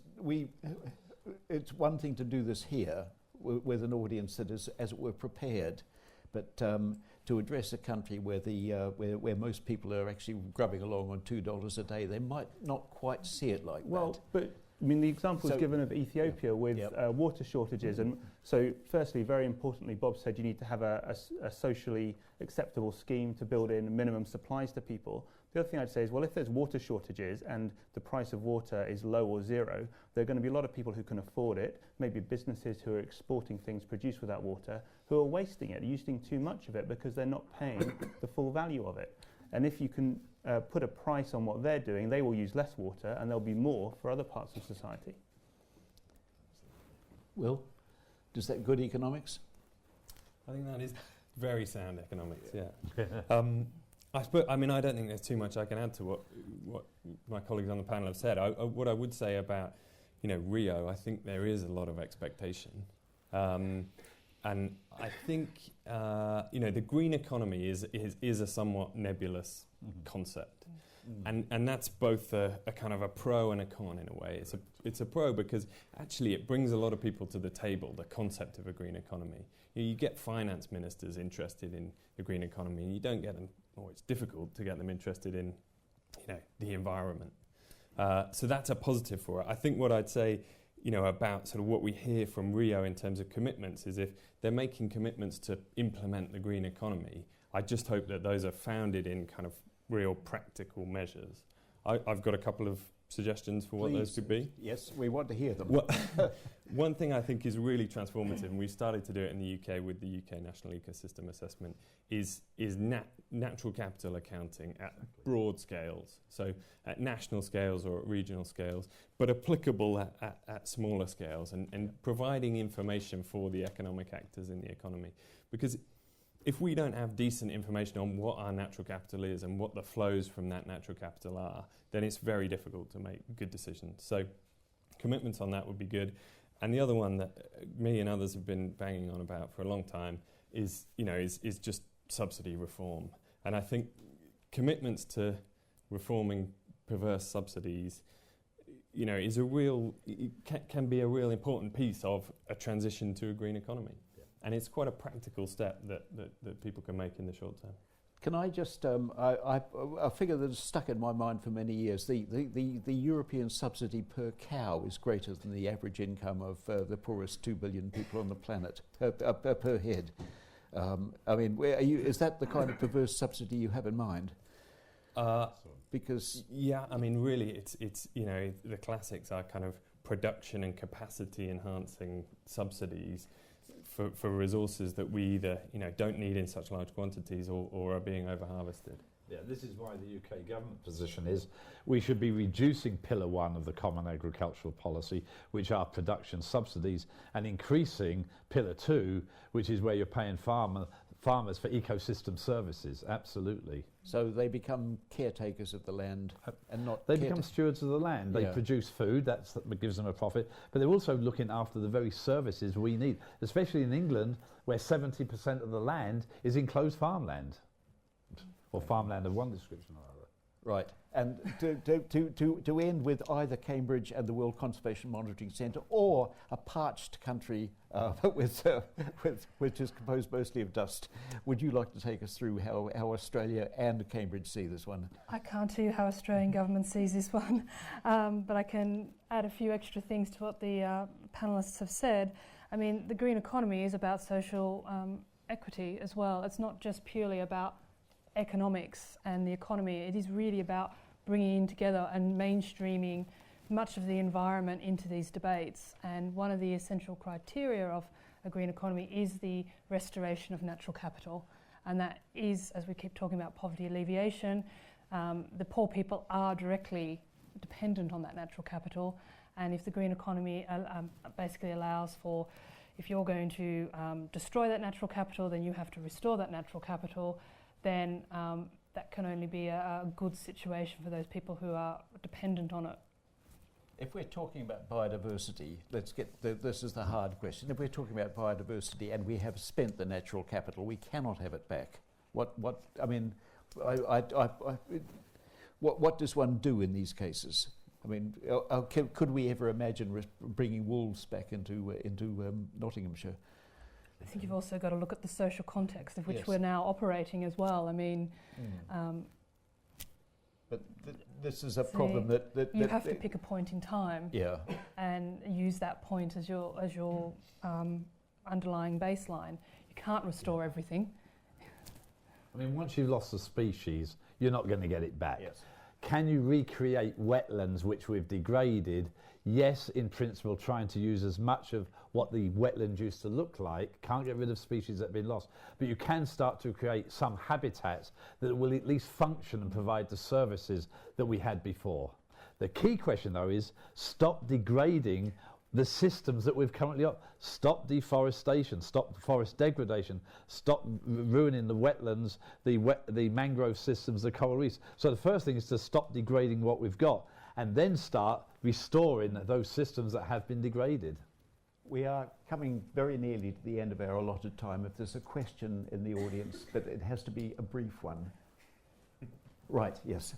one thing to do this here with an audience that is, as it were, prepared, but to address a country where where most people are actually grubbing along on $2 a day, they might not quite see it like that. Well, but I mean, the example was given of Ethiopia with water shortages. And so, firstly, very importantly, Bob said you need to have a socially acceptable scheme to build in minimum supplies to people. The other thing I'd say is, well, if there's water shortages and the price of water is low or zero, there are going to be a lot of people who can afford it, maybe businesses who are exporting things produced with that water, who are wasting it, using too much of it because they're not paying the full value of it. And if you can put a price on what they're doing, they will use less water and there'll be more for other parts of society. Will, is that good economics? I think that is very sound economics, yeah. I mean, I don't think there's too much I can add to what my colleagues on the panel have said. What I would say about, Rio, I think there is a lot of expectation. And I think, the green economy is a somewhat nebulous concept. And that's both a kind of a pro and a con in a way. It's a pro because actually it brings a lot of people to the table, the concept of a green economy. You get finance ministers interested in the green economy, and you don't get them, or it's difficult to get them interested in, the environment. So that's a positive for it. I think what I'd say, about sort of what we hear from Rio in terms of commitments is if they're making commitments to implement the green economy, I just hope that those are founded in kind of real practical measures. I've got a couple of suggestions for what those could be. Yes, we want to hear them. Well, one thing I think is really transformative, and we've started to do it in the UK with the UK National Ecosystem Assessment, is natural capital accounting at broad scales, so at national scales or at regional scales, but applicable at smaller scales, and providing information for the economic actors in the economy. Because if we don't have decent information on what our natural capital is and what the flows from that natural capital are, then it's very difficult to make good decisions. So commitments on that would be good. And the other one that me and others have been banging on about for a long time is just subsidy reform. And I think commitments to reforming perverse subsidies, is can be a real important piece of a transition to a green economy. And it's quite a practical step that people can make in the short term. Can I just, a figure that has stuck in my mind for many years, the European subsidy per cow is greater than the average income of the poorest 2 billion people on the planet, per head. Is that the kind of perverse subsidy you have in mind? Because yeah, I mean, really, it's the classics are kind of production and capacity enhancing subsidies for resources that we either don't need in such large quantities or are being over-harvested. Yeah, this is why the UK government position is we should be reducing Pillar 1 of the Common Agricultural Policy, which are production subsidies, and increasing Pillar 2, which is where you're paying farmers for ecosystem services. Absolutely. So they become caretakers of the land and not... They become stewards of the land. They produce food, that gives them a profit, but they're also looking after the very services we need, especially in England, where 70% of the land is enclosed farmland, or farmland of one description or other. Right. And to end with either Cambridge and the World Conservation Monitoring Centre or a parched country which is composed mostly of dust, would you like to take us through how Australia and Cambridge see this one? I can't tell you how Australian government sees this one, but I can add a few extra things to what the panellists have said. I mean, the green economy is about social equity as well. It's not just purely about economics and the economy. It is really about bringing together and mainstreaming much of the environment into these debates. And one of the essential criteria of a green economy is the restoration of natural capital. And that is, as we keep talking about poverty alleviation, the poor people are directly dependent on that natural capital. And if the green economy basically allows for, if you're going to destroy that natural capital, then you have to restore that natural capital, then that can only be a good situation for those people who are dependent on it. If we're talking about biodiversity, this is the hard question. If we're talking about biodiversity and we have spent the natural capital, we cannot have it back. What does one do in these cases? I mean, could we ever imagine bringing wolves back into Nottinghamshire? I think you've also got to look at the social context of which we're now operating as well. I mean, but this is a problem that you have to pick a point in time, and use that point as your underlying baseline. You can't restore everything. I mean, once you've lost a species, you're not going to get it back. Yes. Can you recreate wetlands which we've degraded? Yes, in principle, trying to use as much of what the wetlands used to look like. Can't get rid of species that have been lost. But you can start to create some habitats that will at least function and provide the services that we had before. The key question, though, is stop degrading the systems that we've currently got. Stop deforestation, stop forest degradation, stop ruining the wetlands, the mangrove systems, the coral reefs. So the first thing is to stop degrading what we've got and then start restoring those systems that have been degraded. We are coming very nearly to the end of our allotted time. If there's a question in the audience, but it has to be a brief one. Right, yes.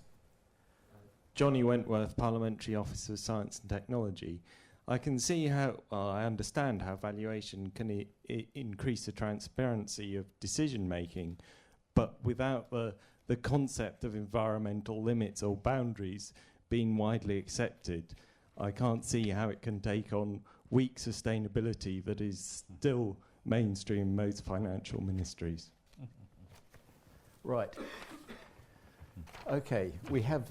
Johnny Wentworth, Parliamentary Officer of Science and Technology. I can see how, I understand how valuation can increase the transparency of decision making, but without the concept of environmental limits or boundaries being widely accepted, I can't see how it can take on weak sustainability that is still mainstream in most financial ministries. Right. Okay, we have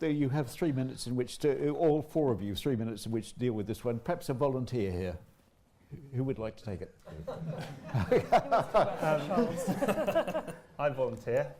you have 3 minutes in which to, all four of you, 3 minutes in which to deal with this one. Perhaps a volunteer here. Who would like to take it? I volunteer.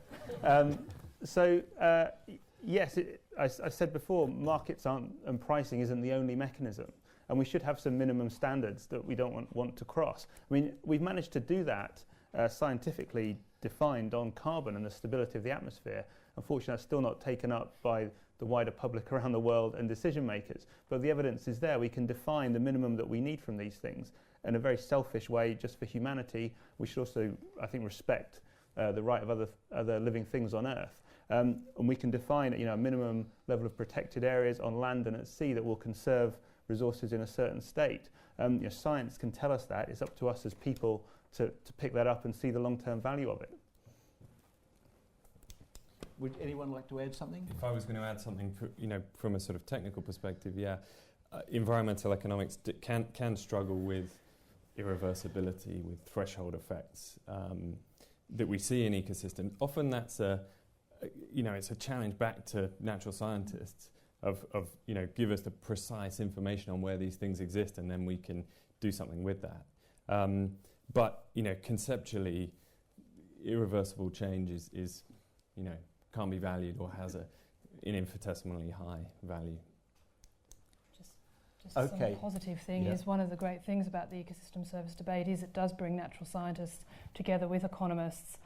Yes, I said before, markets aren't, and pricing isn't the only mechanism. And we should have some minimum standards that we don't want to cross. I mean, we've managed to do that scientifically defined on carbon and the stability of the atmosphere. Unfortunately, that's still not taken up by the wider public around the world and decision makers. But the evidence is there. We can define the minimum that we need from these things in a very selfish way, just for humanity. We should also, I think, respect the right of other living things on Earth. And we can define a minimum level of protected areas on land and at sea that will conserve resources in a certain state. Science can tell us that. It's up to us as people to pick that up and see the long-term value of it. Would anyone like to add something? If I was going to add something, from a sort of technical perspective, environmental economics can struggle with irreversibility, with threshold effects that we see in ecosystems. Often that's it's a challenge back to natural scientists of give us the precise information on where these things exist, and then we can do something with that. But conceptually, irreversible change is can't be valued or has an infinitesimally high value. Just some positive thing is one of the great things about the ecosystem service debate is it does bring natural scientists together with economists,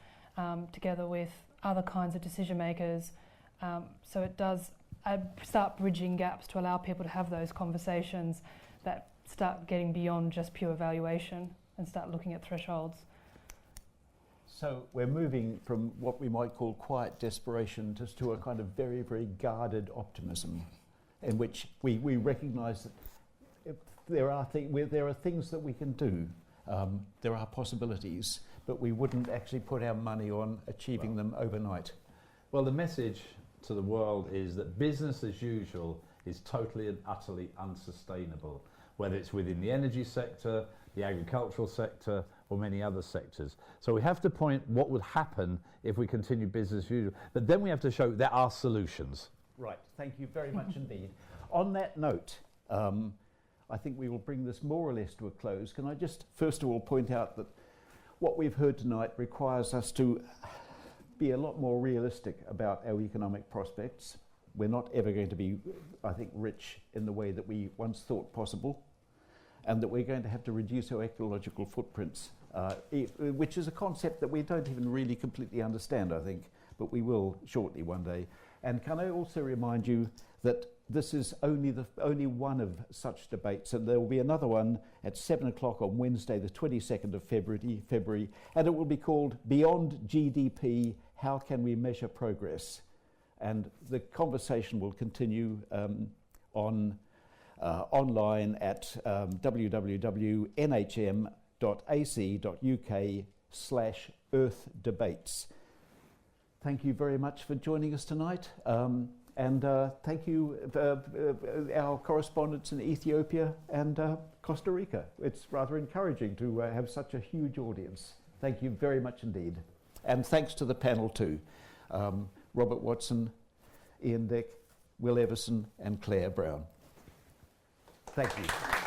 together with other kinds of decision makers. So it does start bridging gaps to allow people to have those conversations that start getting beyond just pure valuation and start looking at thresholds. So we're moving from what we might call quiet desperation just to a kind of very, very guarded optimism in which we recognise that there are things that we can do, there are possibilities, but we wouldn't actually put our money on achieving them overnight. Well, the message to the world is that business as usual is totally and utterly unsustainable, whether it's within the energy sector, the agricultural sector, or many other sectors. So we have to point what would happen if we continue business as usual, but then we have to show there are solutions. Right, thank you very much indeed. On that note, I think we will bring this more or less to a close. Can I just first of all point out that what we've heard tonight requires us to be a lot more realistic about our economic prospects. We're not ever going to be, I think, rich in the way that we once thought possible, and that we're going to have to reduce our ecological footprints, which is a concept that we don't even really completely understand, I think, but we will shortly one day. And can I also remind you that this is only one of such debates, and there will be another one at 7 o'clock on Wednesday, the 22nd of February, and it will be called Beyond GDP, How Can We Measure Progress? And the conversation will continue online at www.nhm.ac.uk/earthdebates. Thank you very much for joining us tonight. And thank you, our correspondents in Ethiopia and Costa Rica. It's rather encouraging to have such a huge audience. Thank you very much indeed. And thanks to the panel too. Robert Watson, Ian Dick, Will Everson and Claire Brown. Thank you.